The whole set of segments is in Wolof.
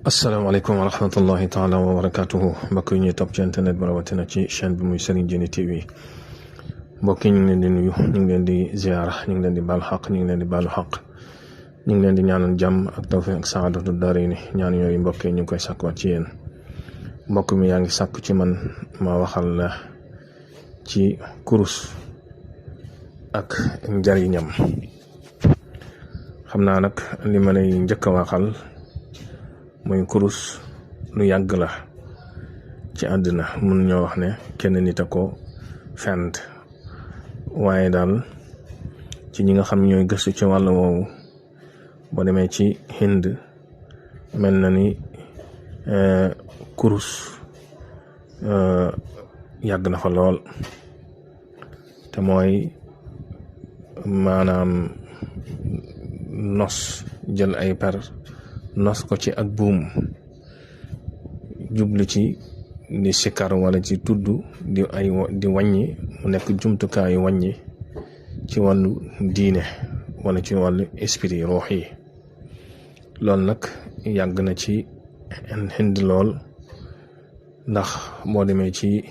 asalaamaaleykum wa rahmatullahi taala wa barakatuhu mbokk yi ñuy topp ci internet ba rawatina ci chaîne bi muy Serigne Djily TV mbokk yi ñu ngi leen di nuyu ñu ngi leen di ziyaara ñu ngi leen di baalu xaq ñu ngi leen di baalu xaq ñu ngi leen di ñaanal jàmm ak tawfiq ak saadatu daarayni ñaan yooyu mbokk yi ñu ngi koy sàkkuwaat ci yéen mbokk mi yaa ngi sàkku ci man ma waxal la ci kurus ak njariñam. xam naa nag li ma lay njëkk a waxal mooy kurus lu yàgg la ci àddina mun ñoo wax ne kenn nit a ko fent waaye daal ci ñi nga xam ñooy gëstu ci wàll woowu boo demee ci Hind mel na ni kurus yàgg na fa lool te mooy maanaam nos jël ay per nos ko ci ak buum jublu ci di sikar wala ci tudd di wàññi mu nekk jumtukaayu wàññi ci wàllu diine wala ci wàllu esprit ruux yi loolu nag yàgg na ci Hind lool ndax boo demee ci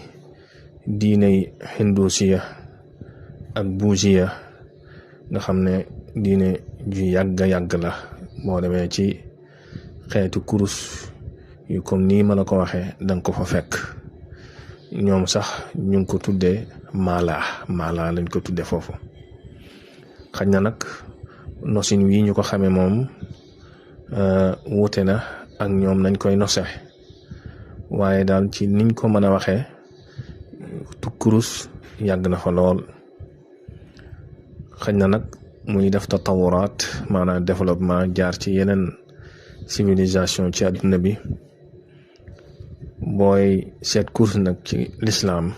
diiney hindusiya ak buusiya nga xam ne diine ju yàgg la boo demee ci xeetu kurus yu comme nii ma la ko waxee danga ko fa fekk ñoom sax ñu ngi ko tuddee maala lañ ko tuddee foofu. xañ na nag nosin wi ñu ko xamee moom wuute na ak ñoom nañ koy nose waaye daal ci niñ ko mën a waxee kurus yàgg na fa lool. xañ na nag muy def tatawuraat maanaam développement jaar ci yeneen civilisation ci àdduna bi booy seet kurus nag ci lislaam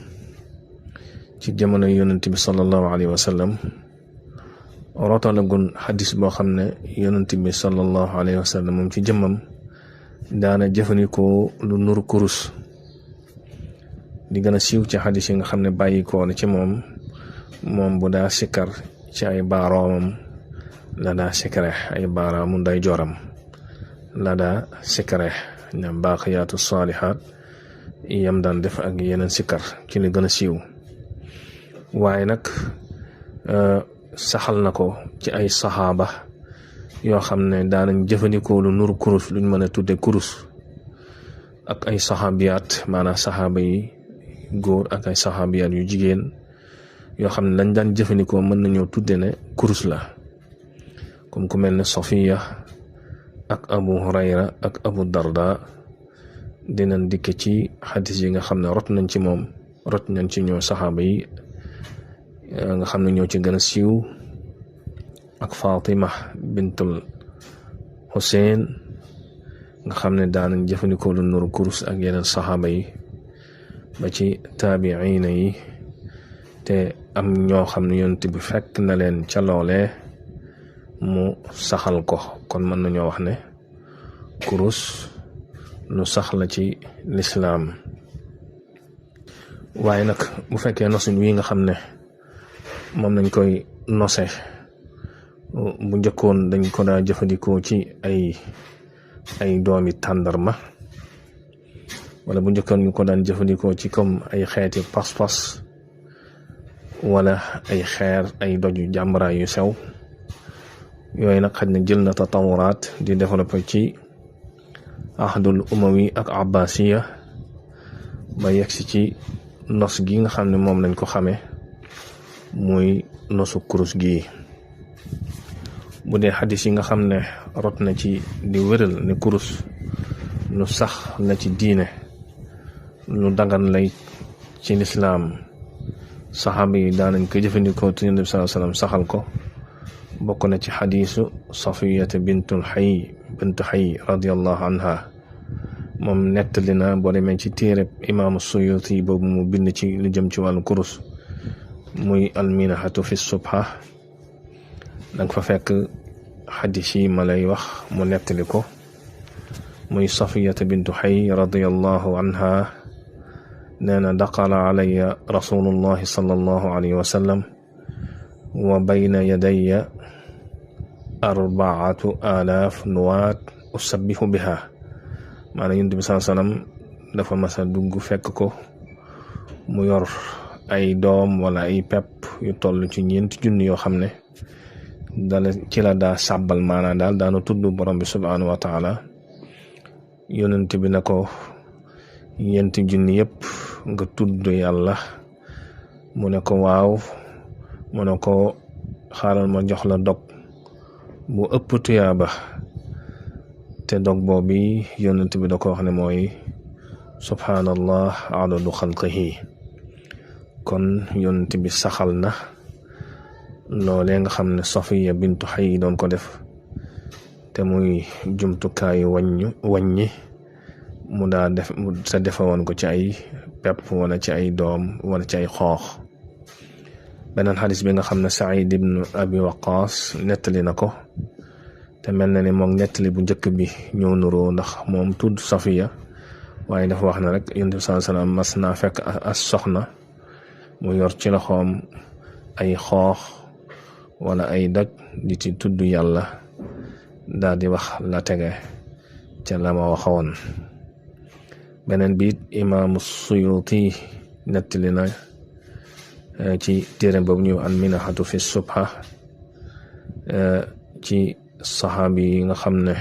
ci jamono yonent bi sallallahu alayhi wa sallam rootalagun xadis boo xam ne yonent bi sallallahu alayhi wa sallam moom ci jëmmam daana jëfandikoo lu nuru kurus. di gën a siiw ci xadis yi nga xam ne bàyyi koo na ci moom bu daa sikkar ci ay baaroomam la daa sikkare ay baaraamu nday joram la daa sikkare ña baaqiyaatu saalihaat yam daan def ak yeneen sikkar ci li gën a siiw. waaye nag saxal na ko ci ay saxaaba yoo xam ne daanañ jëfandikoo lu nuru kurus luñ mën a tudde kurus ak ay saxaabiyaat maanaam saxaaba yi góor ak ay saxaabiyaat yu jigéen yoo xam ne lañ daan jëfandikoo mën nañoo tudde ne kurus la comme ku mel ne Safiya ak Abu Hurayra ak Abu Darda dinañ dikke ci xadis yi nga xam ne rot nañ ci moom rot nañ ci ñoo saxaaba yi nga xam ne ñoo ci gën a siiw ak Fatima bintul Hussein nga xam ne daanañ jëfandikoo lu nuru kurus ak yeneen saxaaba yi ba ci taabiina yi te am ñoo xam ne yonent bi fekk na leen ca loolee mu saxal ko. kon mën nañoo wax ne kurus lu sax la ci lislaam. waaye nag bu fekkee nosin wi nga xam ne moom nañ koy nose bu njëkkoon dañ ko daa jëfandikoo ci ay doomi tàndarma wala bu njëkkoon ñu ko daan jëfandikoo ci comme ay xeeti pas-pas wala ay xeer ay doju jàmbaraay yu sew yooyu nag xaj na jël na tatawuraat di développé ci ahdul umawi ak abbasiya ba yegsi ci nos gi nga xam ne moom lañ ko xamee muy nosu kurus gi. bu dee xadis yi nga xam ne rot na ci di wéral ne kurus lu sax la ci diine lu dagan lay ci lislaam saxaaba yi daanañ ko jëfandikoo te Yonent bi sallallahu alayhi wa sallam saxal ko. bokk na ci xadiisu Safiyata bintu Xay radiyallahu anha moom nettali na boo demee ci téereb imaamu Suyuti boobu mu bind ci lu jëm ci wàllu kurus muy alminahatu fi subha danga fa fekk xadiis yi ma lay wax mu nettali ko muy Safiyata bintu Xay radiyallahu anha nee na daqala alayya rasulullahi sallallahu alayhi wa sallam wa bayna yadayya 4000 nuwaat usabbihu biha maanaam Yonent bi sallallahu alayhi wasallam dafa masa dugg fekk ko mu yor ay doom wala ay pepp yu toll ci 4,000 yoo xam ne dala ci la daa sàbbal maanaam daal daanu tudd borom bi subhanahu wa taala. Yonent bi na ko 4,000 yëpp nga tudd yàlla, mu ne ko waaw, mu ne ko xaaral ma jox la dog bu ëpp tuyaaba, te dog boobu Yonent bi da ko wax ne mooy subhanallah adadu xalqihi. kon Yonent bi saxal na loolee nga xam ne Safiya bintu Xay doon ko def, te muy jumtukaayu wàññi mu daa def mu sa defe woon ko ci ay pepp wala ci ay doom wala ci ay xoox. beneen xadis bi nga xam ne Saïd ibn Abi Waqaas nettali na ko, te mel na ni moom nettali bu njëkk bi ñëw nuroo, ndax moom tudd Safiya waaye dafa wax ne rek Yonent bi sallallahu alayhi wasallam mas naa fekk as soxna mu yor ci loxoom ay xoox wala ay doj di ci tudd yàlla, daal di wax la tege ca la ma waxoon. beneen biit imaamu Suyuti nettali na ci téere boobu ñuy an minahatu fi subha ci saxaabi yi nga xam ne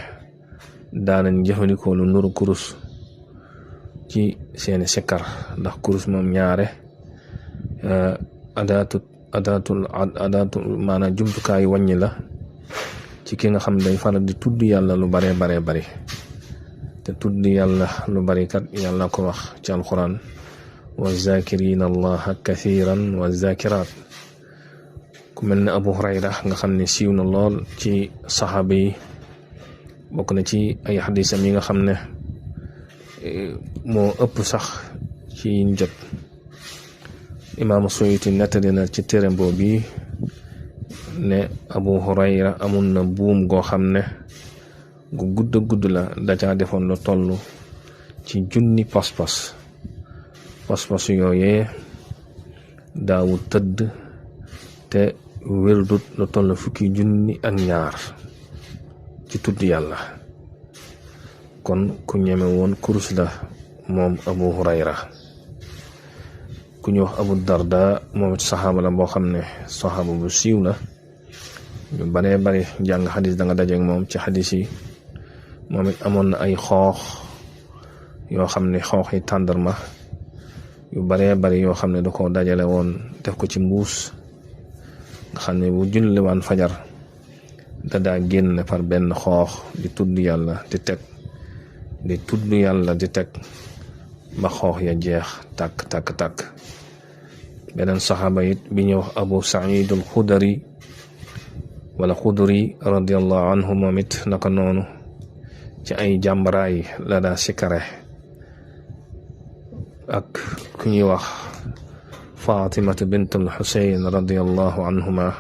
daanañ jëfandikoo lu nuru kurus ci seeni sikkar, ndax kurus moom ñaare adaatu maanaam jumtukaayu wàññi la ci ki nga xam ne day faral di tudd yàlla lu bare bari, te tudd yàlla lu bari kat yàlla ko wax ci alquran, wa zakirina allaha kathiran wa zakirat. ku mel ne Abu Hurayra nga xam ne siiw na lool ci saxaaba yi, bokk na ci ay xadisam yi nga xam ne moo ëpp sax ci njot. imaamu Suyuti nettali na ci téere boobu ne Abu Hurayra amoon na buum goo xam ne gu gudd la, dacaa defoon lu toll ci 1,000 pas-pas yooyee daawu tëdd te wérdut lu toll 12 ci tudd yàlla. kon ku ñeme woon kurus la moom Abu Hurayra. ku ñu wax Abu Darda moom it saxaaba la boo xam ne saxaaba bu siiw la, ñu baree bari jàng xadis da nga dajeek moom ci xadis yi. moom it amoon na ay xoox yoo xam ne xoox yi tàndarma yu baree bari yoo xam ne da ko dajale woon def ko ci mbuus, nga xam ne bu julliwaan fajar da daa génn par benn xoox di tudd yàlla di teg ba xoox ya jeex tàkk. beneen saxaaba it bi ñuy wax Abu Saïd al-Xudri radiyallahu anhu, moom it naka noonu ci ay jàmbaraay la daa sikare. ak ku ñuy wax Fatimata bint al-Xuseyn radiyallahu anhuma,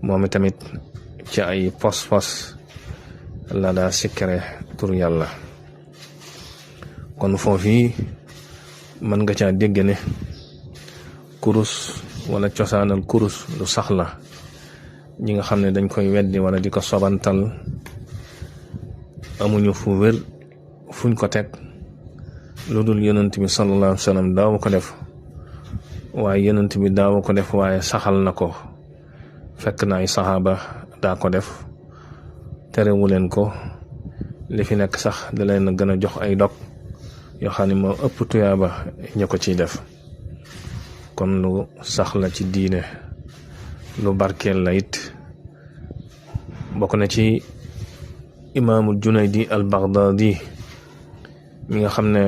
moom tamit ci ay pos la daa sikare tur yàlla. kon foofii mën nga caa dégg ne kurus wala cosaanal kurus lu sax la. ñi nga xam ne dañ koy weddi wala di ko sobantal amuñu fu wér fuñ ko teg lu dul Yonent bi sallallahu alayhi wa sallam daawu ko def, waaye Yonent bi daawu ko def waaye saxal na ko, fekk na ay saxaaba daa ko def, terewu leen ko. li fi nekk sax da leen gën a jox ay dog yoo xam ne moo ëpp tuyaaba ña ko ciy def. kon lu sax la ci diine, lu barkeel la it. bokk na ci imaamul Junaydi al-Baghdadi mi nga xam ne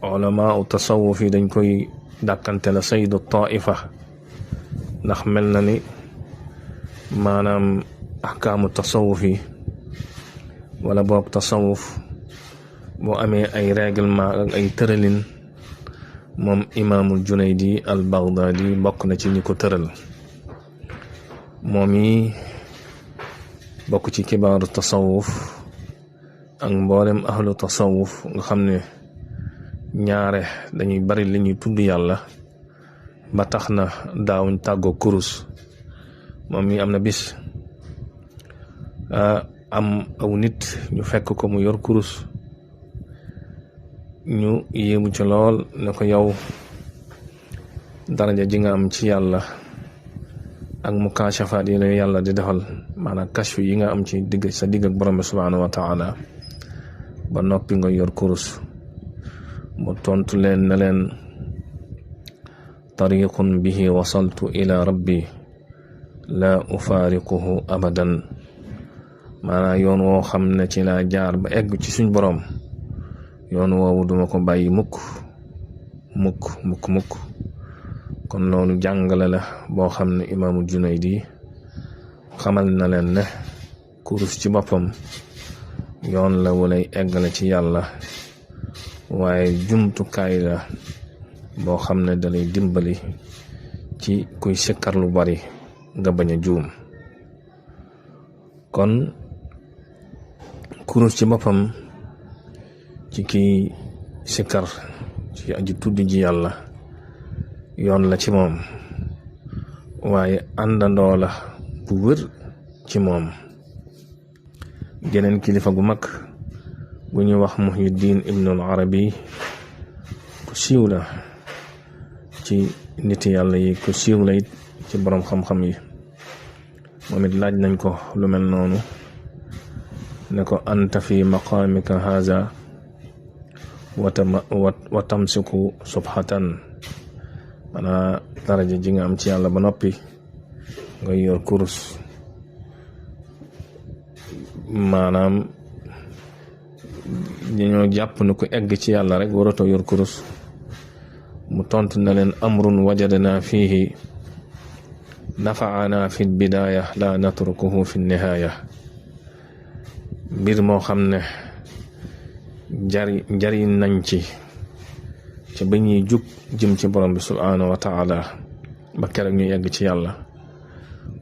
ulama u tasawuf yi dañ koy dàkkante la sayyidu taifa, ndax mel na ni maanaam ahkaamu tasawuf yi wala boog tasawuf boo amee ay règlement ak ay tëralin, moom imaamul Junaydi al-Baghdadi bokk na ci ñi ko tëral. moom yi bokk ci kibaaru tasawuf ak mboolem ahlu tasawuf nga xam ne ñaare dañuy bari li ñuy tudd yàlla ba tax na daawuñ tàggoo kurus. moom mi am na bis am aw nit ñu fekk ko mu yor kurus ñu yéemu ci lool ne ko yow daraja ji nga am ci yàlla ak mukaashafaat yi la yàlla di defal maanaam kashfu yi nga am ci sa digg ak borom bi subhanahu wa taala ba noppi nga yor kurus mu tontu leen ne leen tariqun bihi wasaltu ila rabbi la ufaariquhu abadan maanaam yoon woo xam ne ci laa jaar ba egg ci suñ borom yoon woowu duma ko bàyyi mukk kon loolu jàngale la boo xam ne imaamul Junaydi xamal na leen ne kurus ci boppam yoon la walay eggale ci yàlla waaye jumtukaay la boo xam ne dalay dimbali ci kuy sikkar lu bari nga bañ a juum kon kurus ci boppam ci kiy sikkar ci aji tudd ji yàlla yoon la ci moom waaye àndandoo la bu wër ci moom geneen kilifa gu mag bu ñuy wax Muhyiddin Ibnul Arabi ku siiw la ci nit yàlla yi ku siiw la it ci boroom xam-xam yi moom it laaj nañ ko lu mel noonu ne ko anta fi maqaamika haza wa tamsiku subhatan maanaam daraja ji nga am ci yàlla ba noppi nga yor kurus maanaam dañoo jàpp ne ku egg ci yàlla rek waratoo yor kurus mu tontu na leen amrun wajadna fihi nafaana fi bidaaya la natrukuhu fi nihaaya mbir moo xam ne njariñ nañ ci ba ñuy jug jëm ci borom bi subhanahu wa taala ba keroog ñuy egg ci yàlla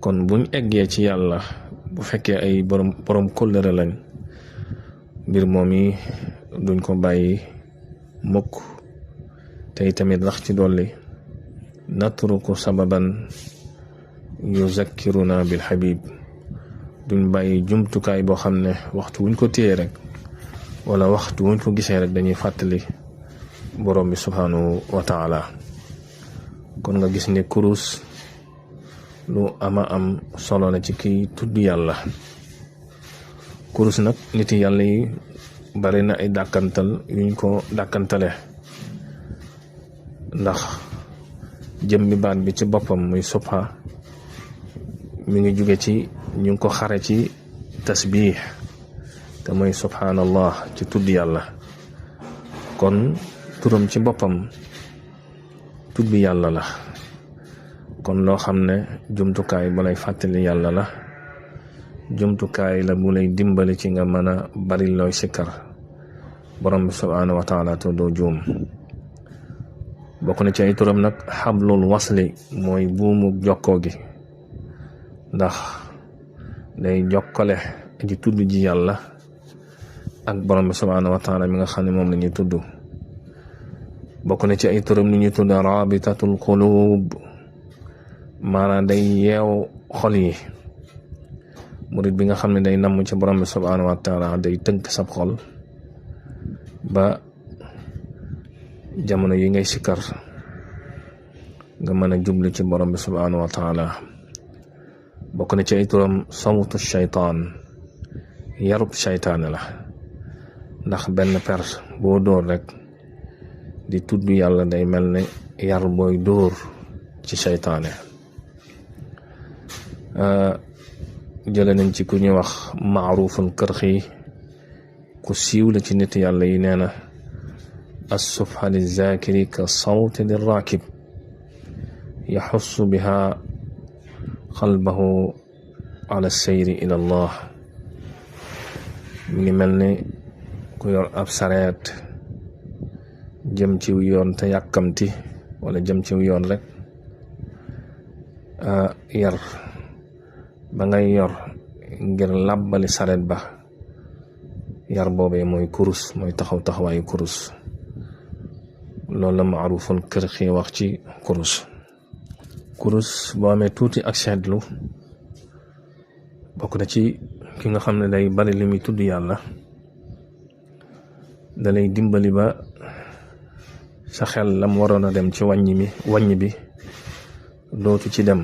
kon buñ eggee ci yàlla bu fekkee ay borom kóllëre lañ mbir moom yi duñ ko bàyyi mukk tey tamit rax ci dolli natruku sababan yuzakkiruna bil habib duñ bàyyi jumtukaay boo xam ne waxtu wuñ ko téye rek wala waxtu wuñ ko gisee rek dañuy fàttali borom bi subhanahu wa taala kon nga gis ne kurus lu ama am solo la ci kiy tudd yàlla kurus nag nit yàlla yi bari na ay dàkkantal yuñ ko dàkkantale ndax jëmmi baat bi ci boppam muy subha mi ngi jóge ci ñu ngi ko xare ci tasbih te mooy subhanallah ci tudd yàlla kon turam ci boppam tudd yàlla la kon loo xam ne jumtukaay bu lay fàttali yàlla la jumtukaay la bu lay dimbali ci nga mën a bari looy sikkar borom bi subhanahu wa taala te doo juum bokk na ci ay turam nag xablul wasli mooy buumu jokkoo gi ndax day jokkale aji tudd ji yàlla ak borom bi subhanahu wa taala mi nga xam ne moom la ñuy tudd bokk na ci ay turam ni ñuy tudd rabitatul qulub maanaam day yeew xol yi murid bi nga xam ne day namm ci borom bi subhanahu wa taala day tënk sab xol ba jamono yi ngay sikkar nga mën a jublu ci borom bi subhanahu wa taala bokk na ci ay turam sawtu shaytaan yarub shaytaane la ndax benn per boo dóor rek di tudd yàlla day mel ne yar booy dóor ci shaytaane jële nañ ci ku ñuy wax Maaruful Karxi ku siiw la ci nit yàlla yi nee na as-subha lizaakiri ka sawti lirraakib yaxussu biha qalbahu ala sayri ila allah mi ngi mel ni ku yor ab sareet jëm ci yoon te yàkkamti wala jëm ci yoon rek yar ba ngay yor ngir làbbali sareet ba yar boobee mooy kurus mooy taxawaayu kurus loolu la Maaruful Karxi wax ci kurus boo amee tuuti ak seetlu bokk na ci ki nga xam ne day bari li muy tudd yàlla da lay dimbali ba sa xel lam waroon a dem ci wàññi bi dootu ci dem.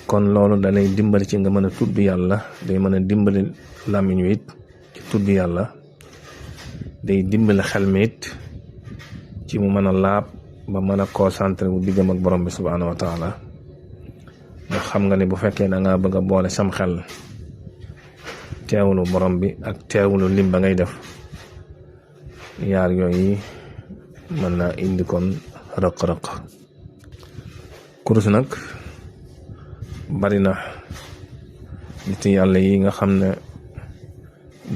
kon loolu dalay dimbali ci nga mën a tudd yàlla, day mën a dimbali làmmiñ wi it ci tudd yàlla, day dimbali xel mi it ci mu mën a laab ba mën a concentré bu diggam ak borom bi subhaanahu wa taala. ndax xam nga ne bu fekkee da ngaa bëgg a boole sam xel teewlu borom bi ak teewlu lim ba ngay def, yaar yooyu mën naa indi kon rëq-rëq. kurus nag bari na nit yàlla yi nga xam ne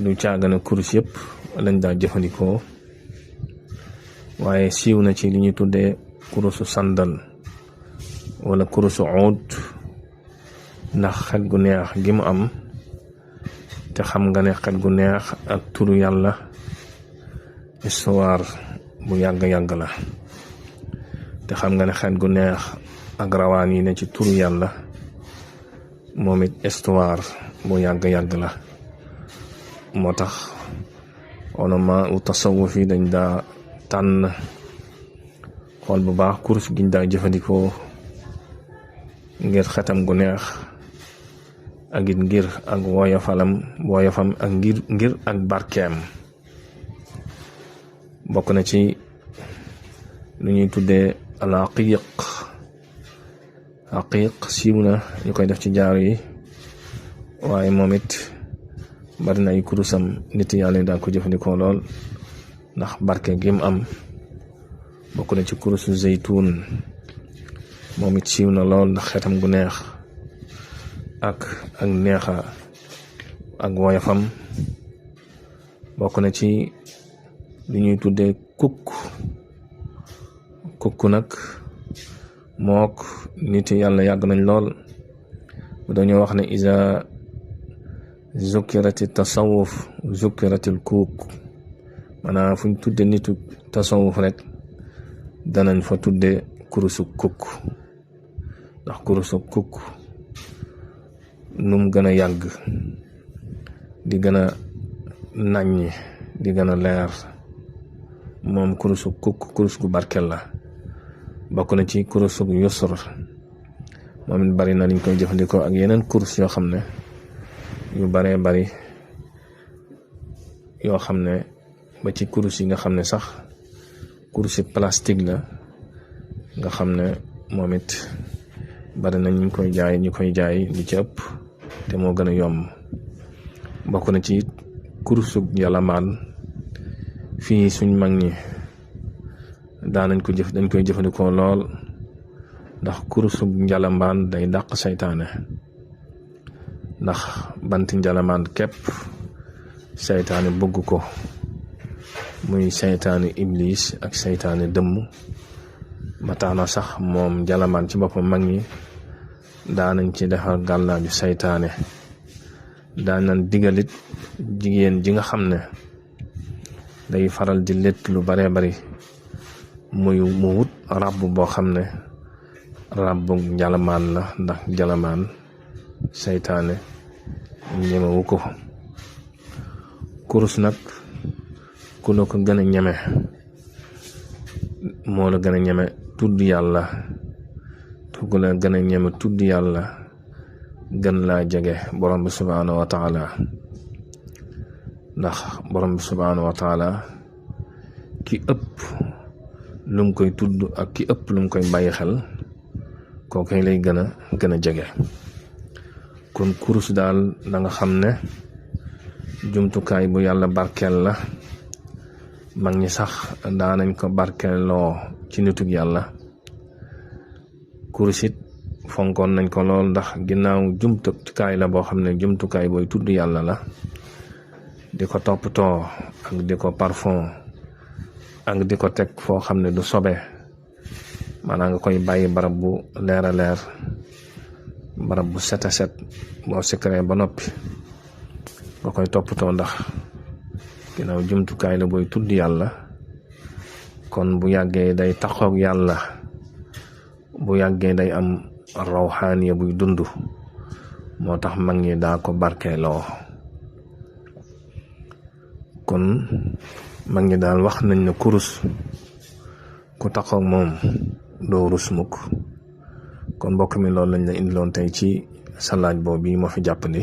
du caagana kurus yëpp lañ daa jëfandikoo, waaye siiw na ci li ñu tuddee kurusu sandal wala kurusu oud, ndax xet gu neex gi mu am. te xam nga ne xet gu neex ak turu yàlla histoire bu yàgg-yàgg la. te xam nga ne xet gu neex ak rawaan yi ne ci turu yàlla moom it histoire bu yàgg-yàgg la. moo tax ulama u tasawuf yi dañ daa tànn xool bu baax kurus giñ daa jëfandikoo ngir xetam gu neex, ak it ngir ak woyofam ak ngir ak barkeem. bokk na ci lu ñuy tuddee al aqiq siiw na ñu koy def ci jaaru yi, waaye moom it bari na ay kurusam nit yàlla yi daan ko jëfandikoo lool ndax barke gi mu am. bokk na ci kurusu zeytuun, moom it siiw na lool ndax xetam gu neex ak neexa ak woyofam. bokk na ci li ñuy tuddee kukk nag mook nit yàlla yàgg nañ lool. dañoo wax ne iza zukirati tasawuf zukiratil kukk, maanaam fu ñu tudde nitu tasawuf rek danañ fa tudde kurusu kukk. ndax kurusu kukk num gën a yàgg di gën a nàññi di gën a leer, moom kurusu kukk kurus gu barkel la. bokk na ci kurusu yusr, moom it bari na liñ koy jëfandikoo ak yeneen kurus yoo xam ne yu baree bari, yoo xam ne ba ci kurus yi nga xam ne sax kurusi plastique la, nga xam ne moom it bari na ñu koy jaay li ci ëpp te moo gën a yomb. bokk na ci kurusug yalamaan, fii suñ mag ñi dañ koy jëfandikoo lool, ndax kurusug njalamaan day dàq saytaane. ndax banti njalamaan képp saytaane bëgg ko, muy saytaane iblis ak saytaane dëmm. ba tax na sax moom njalamaan ci boppam mag ñi daanañ ci defar gàllaaju saytaane. daanan digalit jigéen ji nga xam ne day faral di létt lu baree bari mu wut ràbb boo xam ne ràbbu njalamaan la, ndax njalamaan saytaane ñemewu ko. kurus nag ku la ko gën a ñeme moo la gën a ñeme tudd yàlla, ku la gën a ñeme tudd yàlla gën laa jege borom bi subhaanahu wa taala. ndax borom bi subhaanahu wa taala ki ëpp lu mu koy tudd ak ki ëpp lu mu koy bàyyi xel kooku lay gën a jege. kon kurus daal da nga xam ne jumtukaay bu yàlla barkeel la. mag ñi sax daanañ ko barkeeloo ci nitug yàlla. kurus it fonkoon nañ ko lool, ndax ginnaaw jumtukaay la boo xam ne jumtukaay booy tudd yàlla la, di ko toppatoo ak di ko parfum ak di ko teg foo xam ne du sobe, maanaam nga koy bàyyi barab bu leer a leer, barab bu set a set. boo sikaree ba noppi nga koy toppatoo, ndax ginnaaw jumtukaay la booy tudd yàlla. kon bu yàggee day taxoog yàlla, bu yàggee day am rawxaaniya buy dund. moo tax mag ñi daa ko barkeeloo. kon mag ñi daal wax nañ ne kurus ku taxaw moom doo rus mukk. kon mbokk mi loolu lañ la indiloon tey ci sa laaj boobu bii moo fi jàppandi.